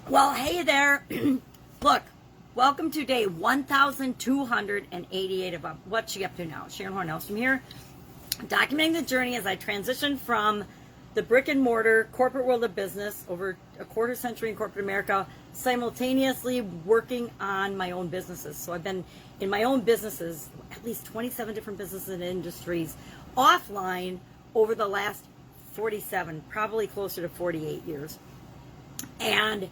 Well, hey there. Look, welcome to day 1288 of What You Up To Now. Sharon Horne-Ellstrom here, documenting the journey as I transitioned from the brick and mortar corporate world of business over a quarter century in corporate America, simultaneously working on my own businesses. So I've been in my own businesses, at least 27 different businesses and industries, offline over the last 47, probably closer to 48 years. And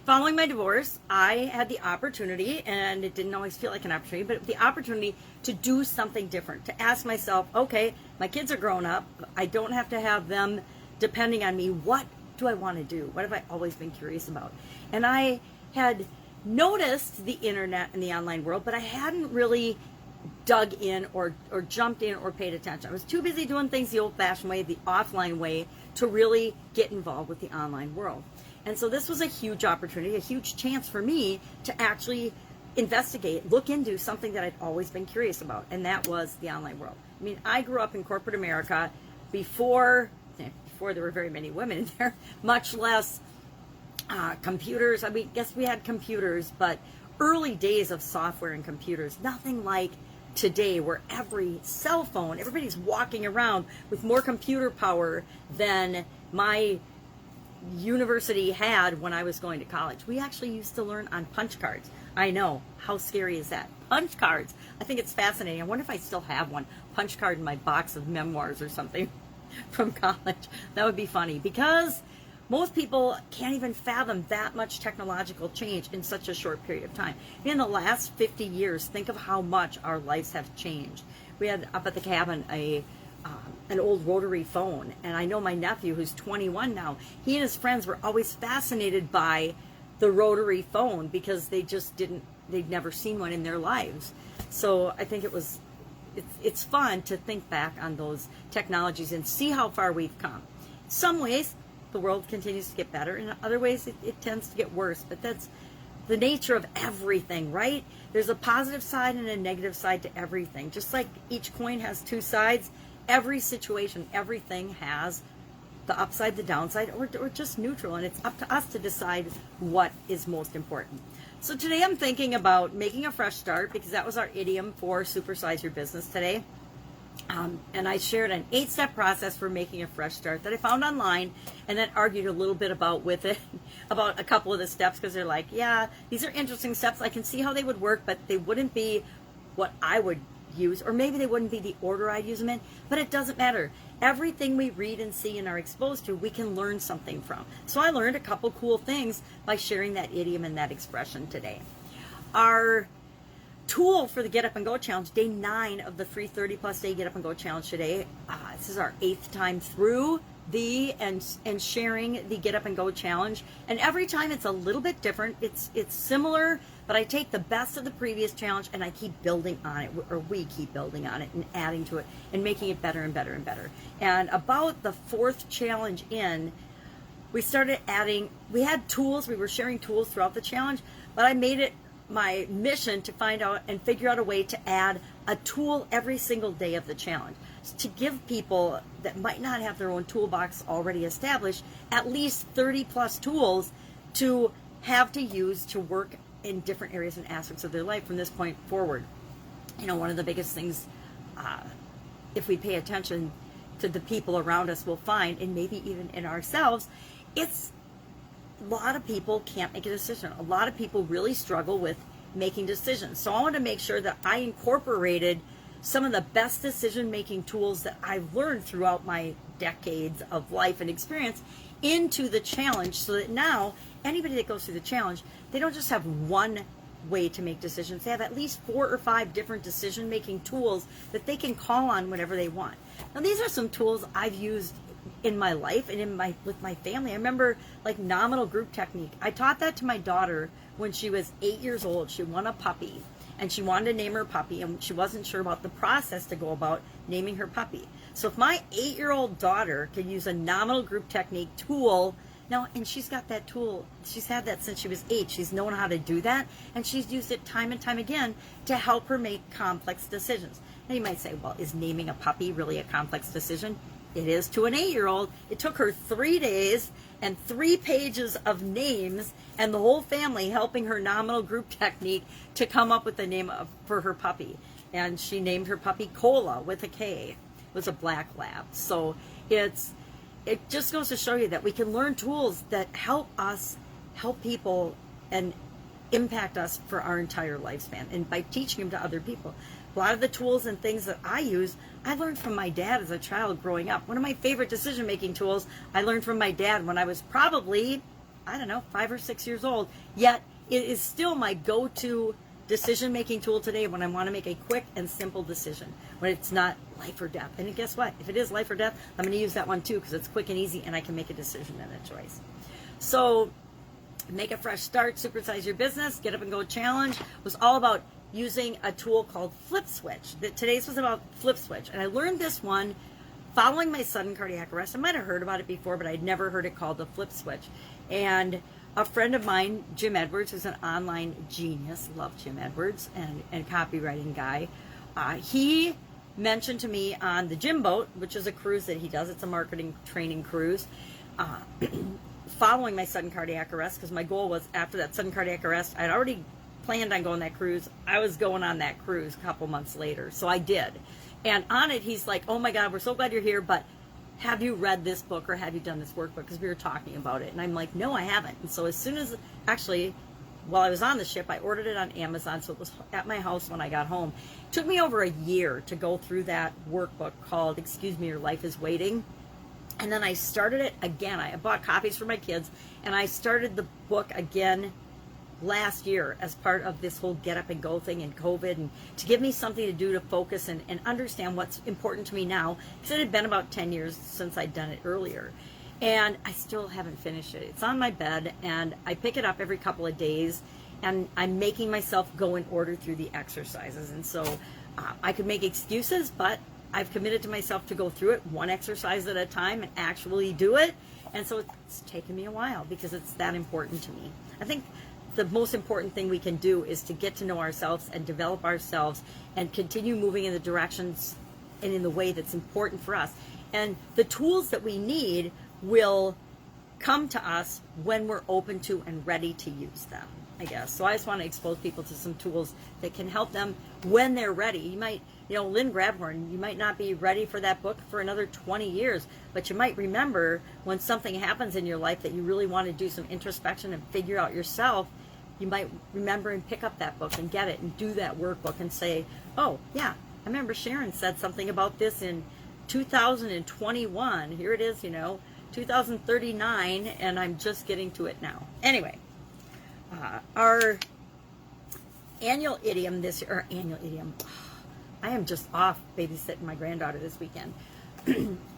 following my divorce, I had the opportunity, and it didn't always feel like an opportunity, but the opportunity to do something different, to ask myself, okay, my kids are grown up. I don't have to have them depending on me. What do I want to do? What have I always been curious about? And I had noticed the internet and the online world, but I hadn't really dug in or jumped in or paid attention. I was too busy doing things the old-fashioned way, the offline way, to really get involved with the online world. And so this was a huge opportunity, a huge chance for me to actually investigate, look into something that I'd always been curious about, and that was the online world. I mean, I grew up in corporate America before there were very many women in there, much less computers. I mean, yes, we had computers, but early days of software and computers, nothing like today, where every cell phone, everybody's walking around with more computer power than my university had when I was going to college. We actually used to learn on punch cards. I know, how scary is that? Punch cards. I think it's fascinating. I wonder if I still have one punch card in my box of memoirs or something from college. That would be funny, because most people can't even fathom that much technological change in such a short period of time. In the last 50 years, think of how much our lives have changed. We had up at the cabin an old rotary phone, and I know my nephew, who's 21 now, he and his friends were always fascinated by the rotary phone because they'd never seen one in their lives. So I think it's fun to think back on those technologies and see how far we've come. In some ways, the world continues to get better. In other ways, it tends to get worse. But that's the nature of everything, right? There's a positive side and a negative side to everything. Just like each coin has two sides, every situation, everything has the upside, the downside, or just neutral. And it's up to us to decide what is most important. So today I'm thinking about making a fresh start, because that was our idiom for Supersize Your Business today. And I shared an 8-step process for making a fresh start that I found online, and then argued a little bit about a couple of the steps, because they're like, yeah, these are interesting steps. I can see how they would work, but they wouldn't be what I would use, or maybe they wouldn't be the order I'd use them in, but it doesn't matter. Everything we read and see and are exposed to, we can learn something from. So I learned a couple cool things by sharing that idiom and that expression today. Our tool for the Get Up and Go Challenge, day 9 of the free 30+ day Get Up and Go Challenge today. This is our 8th time through and sharing the Get Up and Go Challenge. And every time it's a little bit different. It's similar, but I take the best of the previous challenge and I keep building on it, or we keep building on it and adding to it and making it better and better and better. And about the 4th challenge in, we started adding, we had tools, we were sharing tools throughout the challenge, but I made it my mission to find out and figure out a way to add a tool every single day of the challenge, to give people that might not have their own toolbox already established at least 30+ tools to have to use to work in different areas and aspects of their life from this point forward. You know, one of the biggest things, if we pay attention to the people around us, we'll find, and maybe even in ourselves, it's a lot of people can't make a decision. A lot of people really struggle with making decisions. So I want to make sure that I incorporated some of the best decision-making tools that I've learned throughout my decades of life and experience into the challenge, so that now anybody that goes through the challenge, they don't just have one way to make decisions. They have at least 4 or 5 different decision-making tools that they can call on whenever they want. Now, these are some tools I've used in my life and with my family. I remember, like, nominal group technique. I taught that to my daughter when she was 8 years old. She won a puppy, and she wanted to name her puppy, and she wasn't sure about the process to go about naming her puppy. So if my 8-year-old daughter can use a nominal group technique tool now, and she's got that tool, she's had that since she was 8. She's known how to do that, and she's used it time and time again to help her make complex decisions. Now you might say, well, is naming a puppy really a complex decision? it is to an 8-year-old. It took her 3 days and 3 pages of names and the whole family helping her nominal group technique to come up with the name for her puppy. And she named her puppy Cola with a K. It was a black lab. So it just goes to show you that we can learn tools that help us help people and impact us for our entire lifespan, and by teaching them to other people. A lot of the tools and things that I use, I learned from my dad as a child growing up. One of my favorite decision-making tools I learned from my dad when I was probably, 5 or 6 years old, yet it is still my go-to decision-making tool today when I want to make a quick and simple decision, when it's not life or death. And guess what? If it is life or death, I'm going to use that one too, because it's quick and easy and I can make a decision and a choice. So make a fresh start, supersize your business, get up and go challenge was all about using a tool called Flip Switch. Today's was about Flip Switch. And I learned this one following my sudden cardiac arrest. I might have heard about it before, but I'd never heard it called the Flip Switch. And a friend of mine, Jim Edwards, who's an online genius, love Jim Edwards, and copywriting guy, he mentioned to me on the Jim Boat, which is a cruise that he does. It's a marketing training cruise. Following my sudden cardiac arrest, because my goal was after that sudden cardiac arrest, I'd already planned on going that cruise. I was going on that cruise a couple months later, so I did. And on it, he's like, "Oh my God, we're so glad you're here, but have you read this book or have you done this workbook?" Because we were talking about it. And I'm like, "No, I haven't." And so as soon as, actually, while I was on the ship, I ordered it on Amazon, so it was at my house when I got home. It took me over a year to go through that workbook called Excuse Me, Your Life is Waiting. And then I started it again. I bought copies for my kids, and I started the book again last year as part of this whole get up and go thing and COVID, and to give me something to do to focus and understand what's important to me now, because it had been about 10 years since I'd done it earlier. And I still haven't finished it. It's on my bed, and I pick it up every couple of days, and I'm making myself go in order through the exercises. And so I could make excuses, but I've committed to myself to go through it one exercise at a time and actually do it. And so it's taken me a while because it's that important to me. I think the most important thing we can do is to get to know ourselves and develop ourselves and continue moving in the directions and in the way that's important for us. And the tools that we need will come to us when we're open to and ready to use them, I guess. So I just want to expose people to some tools that can help them when they're ready. You might, Lynn Grabhorn, you might not be ready for that book for another 20 years, but you might remember when something happens in your life that you really want to do some introspection and figure out yourself. You might remember and pick up that book and get it and do that workbook and say, "Oh, yeah, I remember Sharon said something about this in 2021. Here it is, 2039, and I'm just getting to it now." Anyway, our annual idiom this year, I am just off babysitting my granddaughter this weekend.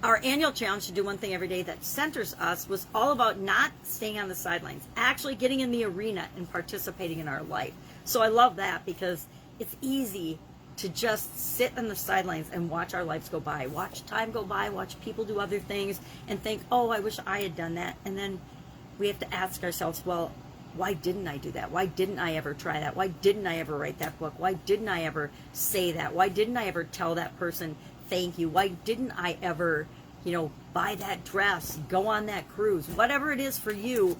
Our annual challenge to do one thing every day that centers us was all about not staying on the sidelines, actually getting in the arena and participating in our life. So I love that because it's easy to just sit on the sidelines and watch our lives go by, watch time go by, watch people do other things and think, "Oh, I wish I had done that." And then we have to ask ourselves, well, why didn't I do that? Why didn't I ever try that? Why didn't I ever write that book? Why didn't I ever say that? Why didn't I ever tell that person thank you? Why didn't I ever, buy that dress, go on that cruise? Whatever it is for you,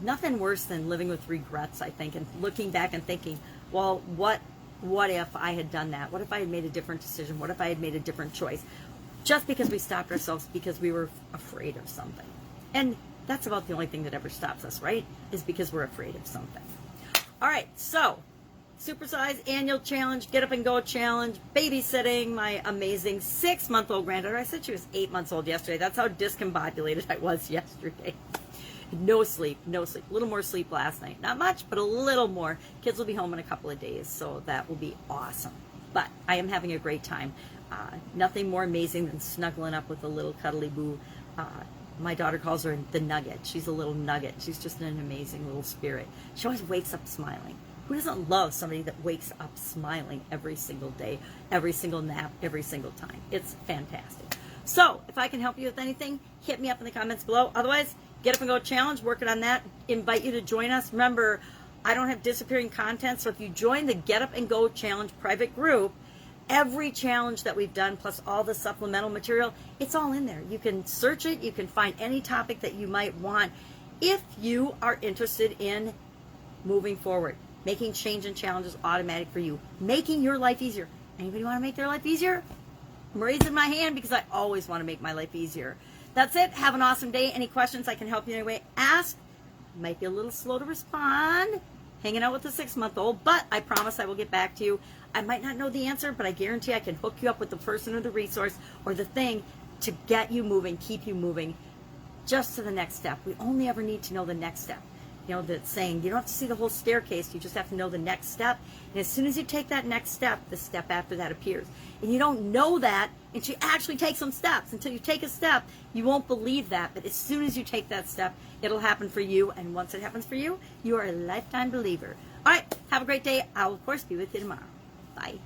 nothing worse than living with regrets, I think, and looking back and thinking, well, what if I had done that? What if I had made a different decision? What if I had made a different choice? Just because we stopped ourselves because we were afraid of something. And that's about the only thing that ever stops us, right? Is because we're afraid of something. All right, so supersize annual challenge, get up and go challenge, babysitting my amazing 6-month-old granddaughter. I said she was 8 months old yesterday. That's how discombobulated I was yesterday. No sleep. A little more sleep last night. Not much, but a little more. Kids will be home in a couple of days, so that will be awesome. But I am having a great time. Nothing more amazing than snuggling up with a little cuddly boo. My daughter calls her the nugget. She's a little nugget. She's just an amazing little spirit. She always wakes up smiling. Who doesn't love somebody that wakes up smiling every single day, every single nap, every single time? It's fantastic. So if I can help you with anything, hit me up in the comments below. Otherwise, get up and go challenge, working on that. Invite you to join us. Remember, I don't have disappearing content, so if you join the Get Up and Go Challenge private group, Every challenge that we've done, plus all the supplemental material, it's all in there. You can search it. You can find any topic that you might want if you are interested in moving forward, making change and challenges automatic for you, making your life easier. Anybody want to make their life easier? I'm raising my hand because I always want to make my life easier. That's it. Have an awesome day. Any questions I can help you in any way, ask. Might be a little slow to respond, hanging out with the 6-month-old, but I promise I will get back to you. I might not know the answer, but I guarantee I can hook you up with the person or the resource or the thing to get you moving, keep you moving just to the next step. We only ever need to know the next step. You know, that saying, you don't have to see the whole staircase, you just have to know the next step. And as soon as you take that next step, the step after that appears. And you don't know that until you actually take some steps. Until you take a step, you won't believe that. But as soon as you take that step, it'll happen for you. And once it happens for you, you are a lifetime believer. All right, have a great day. I'll, of course, be with you tomorrow. Bye.